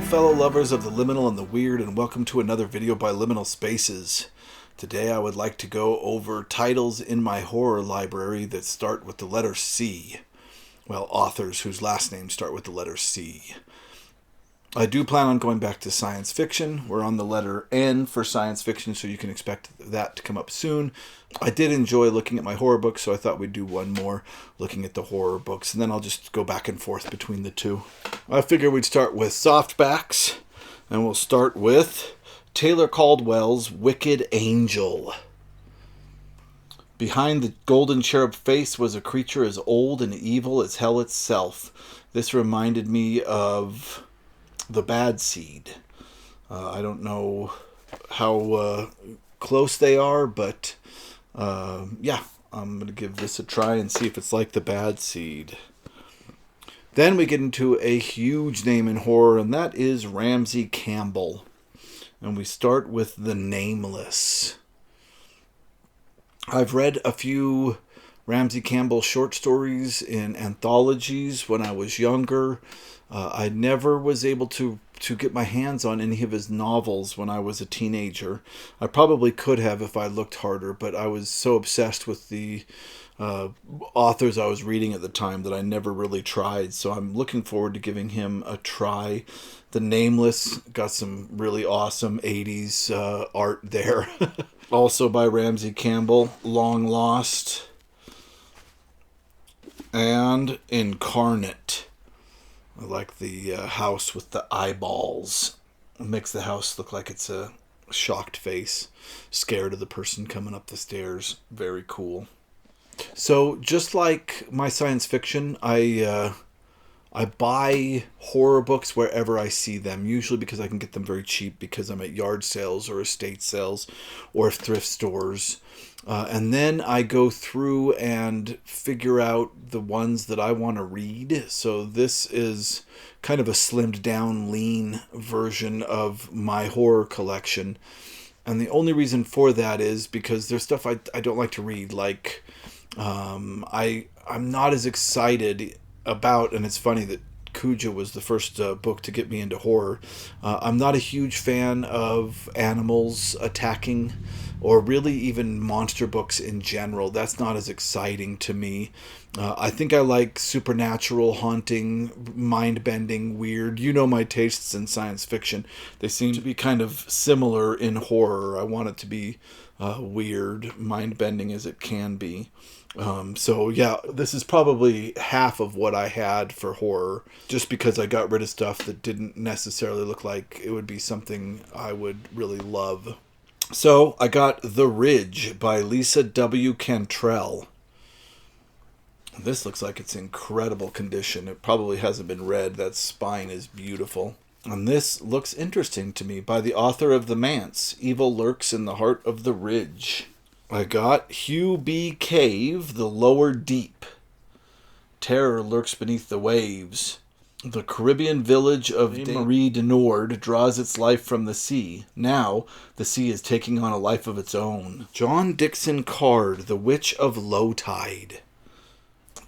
fellow lovers of the liminal and the weird, and welcome to another video by Liminal Spaces. Today I would like to go over titles in my horror library that start with the letter C. Well, authors whose last names start with the letter C. I do plan on going back to science fiction. We're on the letter N for science fiction, so you can expect that to come up soon. I did enjoy looking at my horror books, so I thought we'd do one more looking at the horror books, and then I'll just go back and forth between the two. I figure we'd start with softbacks, and we'll start with Taylor Caldwell's Wicked Angel. Behind the golden cherub face was a creature as old and evil as hell itself. This reminded me of The Bad Seed. I don't know how close they are, but yeah, I'm going to give this a try and see if it's like The Bad Seed. Then we get into a huge name in horror, and that is Ramsey Campbell. And we start with The Nameless. I've read a few Ramsey Campbell short stories in anthologies when I was younger. I never was able to get my hands on any of his novels when I was a teenager. I probably could have if I looked harder, but I was so obsessed with the authors I was reading at the time that I never really tried. So I'm looking forward to giving him a try. The Nameless got some really awesome 80s art there. Also by Ramsey Campbell, Long Lost and Incarnate. I like the house with the eyeballs. It makes the house look like it's a shocked face, scared of the person coming up the stairs. Very cool. So just like my science fiction, I buy horror books wherever I see them, usually because I can get them very cheap because I'm at yard sales or estate sales or thrift stores. And then I go through and figure out the ones that I want to read. So this is kind of a slimmed down, lean version of my horror collection. And the only reason for that is because there's stuff I don't like to read. Like, I'm not as excited about, and it's funny that Cuja was the first book to get me into horror. I'm not a huge fan of animals attacking, or really even monster books in general. That's not as exciting to me. I think I like supernatural, haunting, mind-bending, weird. You know my tastes in science fiction. They seem to be kind of similar in horror. I want it to be weird, mind-bending as it can be. So yeah, this is probably half of what I had for horror, just because I got rid of stuff that didn't necessarily look like it would be something I would really love. So I got The Ridge by Lisa W. Cantrell. This looks like it's in incredible condition. It probably hasn't been read. That spine is beautiful. And this looks interesting to me, by the author of The Manse, Evil Lurks in the Heart of the Ridge. I got Hugh B. Cave, The Lower Deep. Terror lurks beneath the waves. The Caribbean village of Marie de Nord draws its life from the sea. Now, the sea is taking on a life of its own. John Dixon Card, The Witch of Low Tide.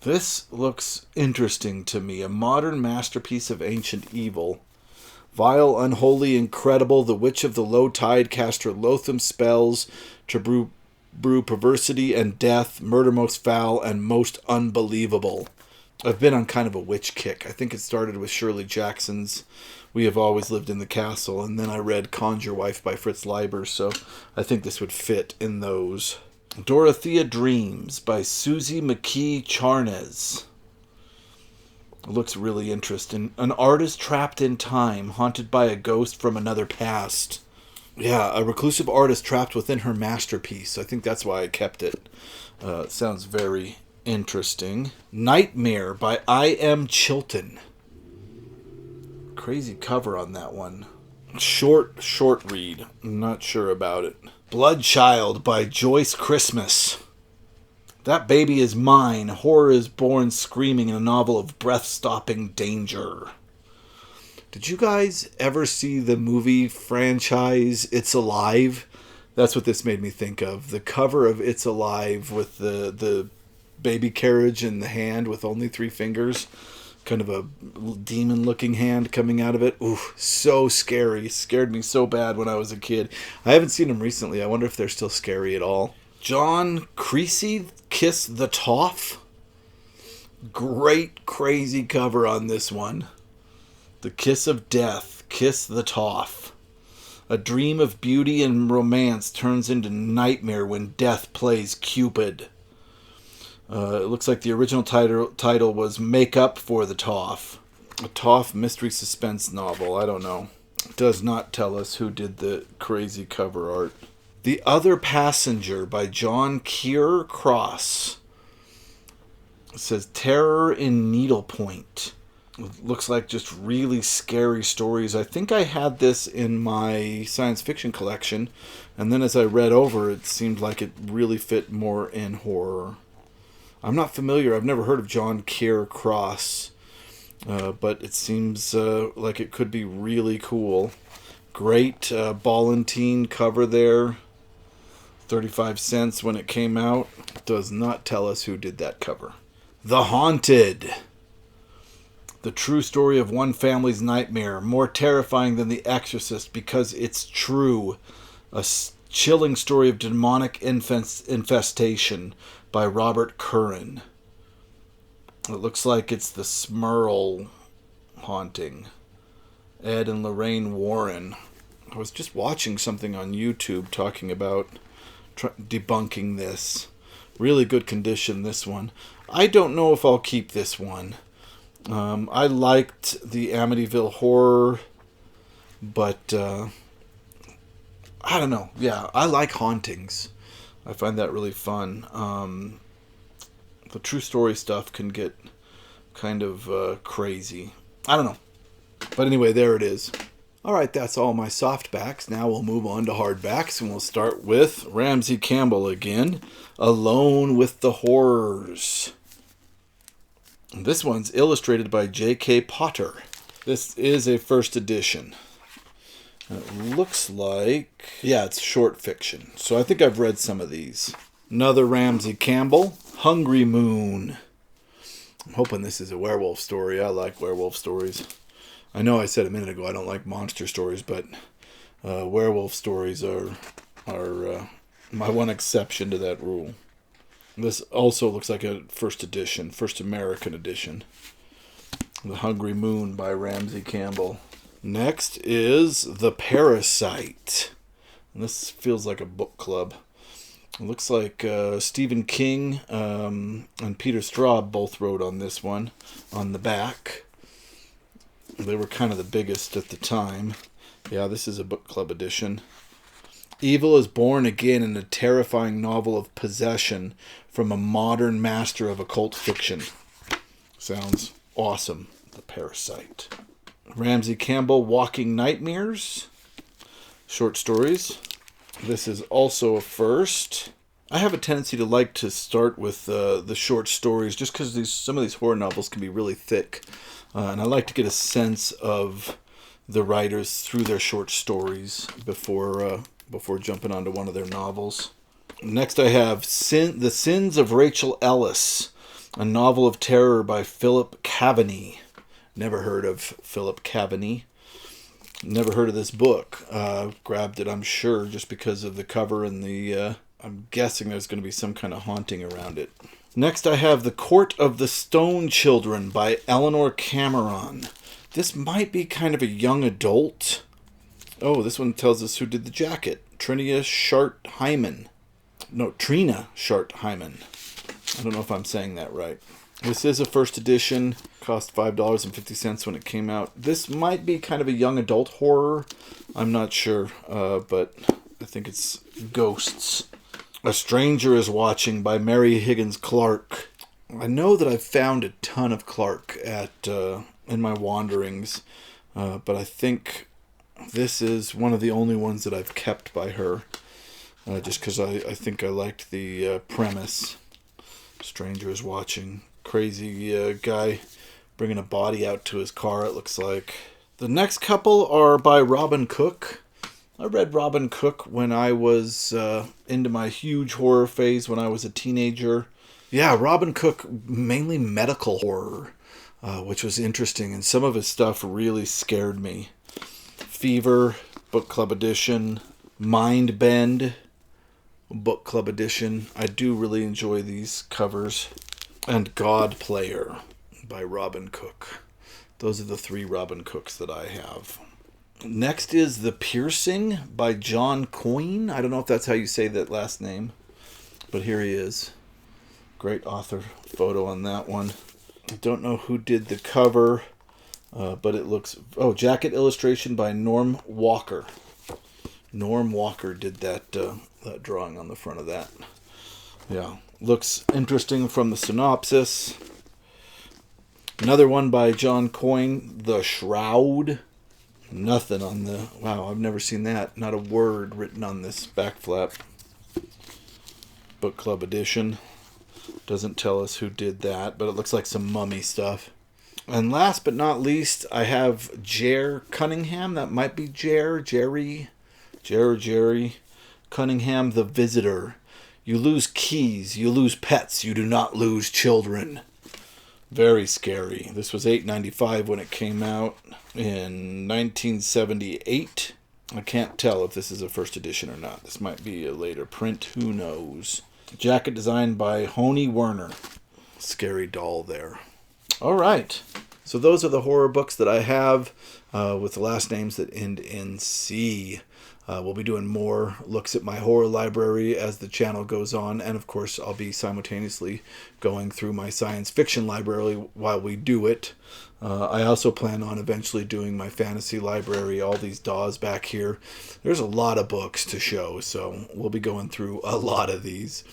This looks interesting to me. A modern masterpiece of ancient evil. Vile, unholy, incredible, the Witch of the Low Tide cast her loathsome spells to brew perversity and death, murder most foul and most unbelievable. I've been on kind of a witch kick. I think it started with Shirley Jackson's We Have Always Lived in the Castle, and then I read Conjure Wife by Fritz Leiber, so I think this would fit in those. Dorothea Dreams by Susie McKee Charnes. It looks really interesting. An artist trapped in time, haunted by a ghost from another past. Yeah, a reclusive artist trapped within her masterpiece. I think that's why I kept it. Sounds very interesting. Nightmare by I.M. Chilton. Crazy cover on that one. Short read. I'm not sure about it. Bloodchild by Joyce Christmas. That Baby Is Mine. Horror is born screaming in a novel of breath-stopping danger. Did you guys ever see the movie franchise It's Alive? That's what this made me think of. The cover of It's Alive with the baby carriage in the hand with only 3 fingers. kind of a demon-looking hand coming out of it. Ooh, so scary. Scared me so bad when I was a kid. I haven't seen them recently. I wonder if they're still scary at all. John Creasy, Kiss the Toff. Great, crazy cover on this one. The Kiss of Death, Kiss the Toff. A dream of beauty and romance turns into nightmare when death plays Cupid. It looks like the original title was Make Up for the Toff. A Toff mystery suspense novel. I don't know. It does not tell us who did the crazy cover art. The Other Passenger by John Keir Cross. It says Terror in Needlepoint. It looks like just really scary stories. I think I had this in my science fiction collection, and then as I read over, it seemed like it really fit more in horror. I'm not familiar. I've never heard of John Keir Cross, but it seems like it could be really cool. Great Ballantine cover there. 35 cents when it came out. Does not tell us who did that cover. The Haunted. The true story of one family's nightmare. More terrifying than The Exorcist because it's true. A chilling story of demonic infestation by Robert Curran. It looks like it's the Smurl haunting. Ed and Lorraine Warren. I was just watching something on YouTube talking about debunking this. Really good condition, this one. I don't know if I'll keep this one. I liked the Amityville Horror, but I don't know. Yeah, I like hauntings. I find that really fun. The true story stuff can get kind of crazy. I don't know. But anyway, there it is. Alright, that's all my softbacks. Now we'll move on to hardbacks, and we'll start with Ramsey Campbell again. Alone with the Horrors. This one's illustrated by J.K. Potter. This is a first edition. It looks like... yeah, it's short fiction. So I think I've read some of these. Another Ramsey Campbell, Hungry Moon. I'm hoping this is a werewolf story. I like werewolf stories. I know I said a minute ago I don't like monster stories, but werewolf stories are my one exception to that rule. This also looks like a first edition, first American edition. The Hungry Moon by Ramsey Campbell. Next is The Parasite. And this feels like a book club. It looks like Stephen King and Peter Straub both wrote on this one, on the back. They were kind of the biggest at the time. Yeah, this is a book club edition. Evil is born again in a terrifying novel of possession from a modern master of occult fiction. Sounds awesome. The Parasite. Ramsey Campbell, Walking Nightmares. Short stories. This is also a first. I have a tendency to like to start with the short stories just because some of these horror novels can be really thick. And I like to get a sense of the writers through their short stories before jumping onto one of their novels. Next I have The Sins of Rachel Ellis, a novel of terror by Philip Cavaney. Never heard of Philip Cavaney. Never heard of this book. Grabbed it, I'm sure, just because of the cover and the... I'm guessing there's going to be some kind of haunting around it. Next I have The Court of the Stone Children by Eleanor Cameron. This might be kind of a young adult. Oh, this one tells us who did the jacket. Trina Shart-Hyman. No, Trina Shart-Hyman. I don't know if I'm saying that right. This is a first edition. Cost $5.50 when it came out. This might be kind of a young adult horror. I'm not sure, but I think it's ghosts. A Stranger is Watching by Mary Higgins Clark. I know that I've found a ton of Clark in my wanderings, but I think this is one of the only ones that I've kept by her, just because I think I liked the premise. Stranger is Watching. Crazy guy bringing a body out to his car, it looks like. The next couple are by Robin Cook. I read Robin Cook when I was into my huge horror phase when I was a teenager. Yeah, Robin Cook, mainly medical horror. which was interesting. And some of his stuff really scared me. Fever, book club edition. Mind Bend, book club edition. I do really enjoy these covers. And God Player by Robin Cook. Those are the 3 Robin Cooks that I have. Next is The Piercing by John Coyne. I don't know if that's how you say that last name, but here he is. Great author photo on that one. I don't know who did the cover, but it looks... Oh, jacket illustration by Norm Walker. Norm Walker did that drawing on the front of that. Yeah, looks interesting from the synopsis. Another one by John Coyne, The Shroud. Nothing on the... Wow, I've never seen that. Not a word written on this back flap. Book club edition. Doesn't tell us who did that, but it looks like some mummy stuff. And last but not least, I have Jer Cunningham. That might be Jerry Cunningham, The Visitor. You lose keys, you lose pets, you do not lose children. Very scary. This was $8.95 when it came out in 1978. I can't tell if this is a first edition or not. This might be a later print. Who knows? Jacket designed by Honey Werner. Scary doll there. All right. So those are the horror books that I have with the last names that end in C. We'll be doing more looks at my horror library as the channel goes on. And, of course, I'll be simultaneously going through my science fiction library while we do it. I also plan on eventually doing my fantasy library, all these DAWs back here. There's a lot of books to show, so we'll be going through a lot of these.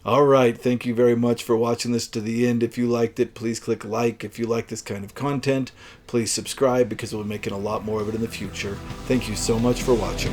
All right, thank you very much for watching this to the end. If you liked it, please click like. If you like this kind of content, please subscribe because we'll be making a lot more of it in the future. Thank you so much for watching.